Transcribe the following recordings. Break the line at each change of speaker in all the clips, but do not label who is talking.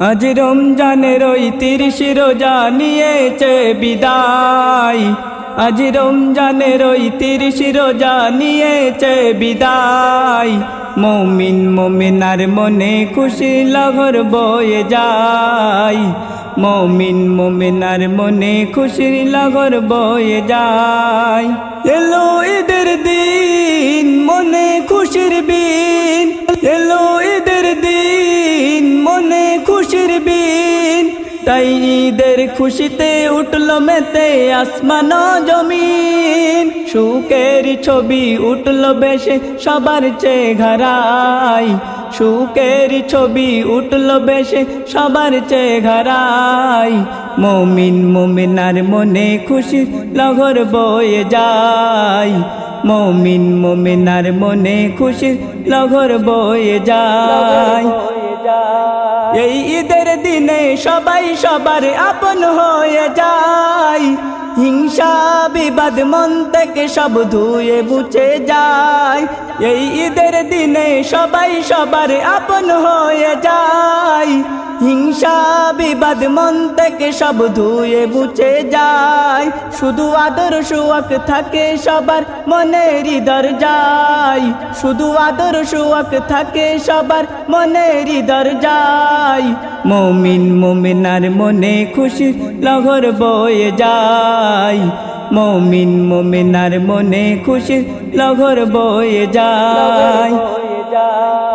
আজ রমজানের ওই 30 রোজা নিয়েছে বিদায়। আজ রমজানের ওই 30 রোজা নিয়েছে বিদায়। মুমিন মুমিনার মনে খুশি লহর বয়ে যায়। মুমিন মুমিনার মনে খুশি লহর বয়ে যায়। এলো ঈদের দিন মনে খুশির বিন, এলো ঈদের দিন মনে খুশির বিন। তাই ঈদের খুশিতে উঠল মেতে আসমান জমিন। সুখের ছবি উঠল বেশে সবার চেহারায়। সুখের ছবি উঠল বেশে সবার চেহারায়। মুমিন মুমিনার মনে খুশি লহর বয়ে যায়। মুমিন মুমিনার মনে খুশি লহর বয়ে যায়। এই ঈদের দিনে সবাই সবার আপন হয়ে যায়। হিংসা বিবাদ মন থেকে সব ধুয়ে মুছে যায়। এই ঈদের দিনে সবাই সবার আপন হয়ে যায়। হিংসা বিবাদ মন থেকে সব ধুয়ে মুছে যায়। শুধু আদর সুয়াক থাকে সবার মনের দরজায়। শুধু আদর সুয়াক থাকে সবার মনের দরজায়। মুমিন মুমিনার মনে খুশি লহর বয়ে যায়। মুমিন মুমিনার মনে খুশি লহর বয়ে যায়।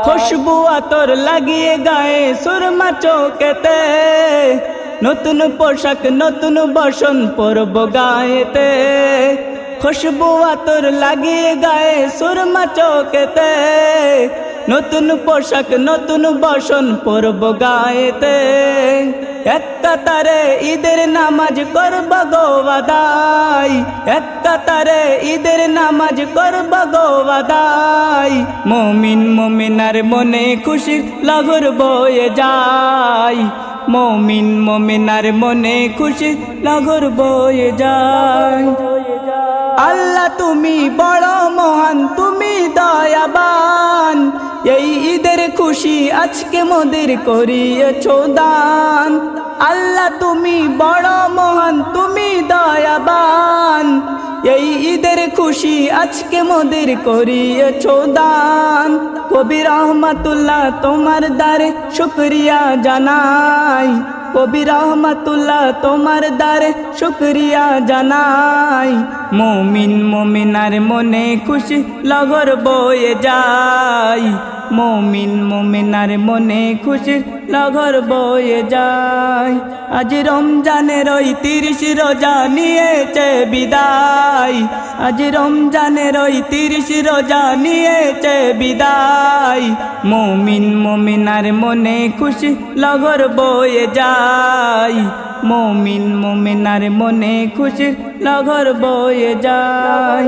খুশবু আতর লাগিয়ে গায়ে সুরমা চোখেতে, নতুন পোশাক নতুন বসন পরব গায়েতে। খুশবু আতর লাগিয়ে গায়ে সুরমা চোখেতে, নতুন পোশাক নতুন বসন পরব গায়েতে। এক কাতারে ঈদের নামাজ করব গো আদায়। এক কাতারে ঈদের নামাজ করব গো আদায়। মুমিন মুমিনার মনে খুশি লহর বয়ে যায়। মুমিন মুমিনার মনে খুশি লহর বয়ে যায়। আল্লাহ তুমি বড় মহান, তুমি দয়াবান। এই ঈদের খুশি আজকে মোদের করিয়েছো দান। আল্লাহ তুমি বড় মহান, তুমি দয়াবান। এই ঈদের খুশি আজকে মোদের করিয়েছো দান। কবি রহমাতুল্লাহ তোমার দ্বারে শুকরিয়া জানাই। কবি রহমাতুল্লাহ তোমার দ্বারে শুকরিয়া জানাই। মুমিন মুমিনার মনে খুশি লহর বয়ে যায়। মুমিন মুমিনার মনে খুশি লহর বয়ে যায়। আজ রমজানের ওই 30 রোজা নিয়েছে বিদায়। আজ রমজানের ওই 30 রোজা নিয়েছে বিদায়। মুমিন মুমিনার মনে খুশি লহর বয়ে যায়। মুমিন মুমিনার মনে খুশি লহর বয়ে যায়।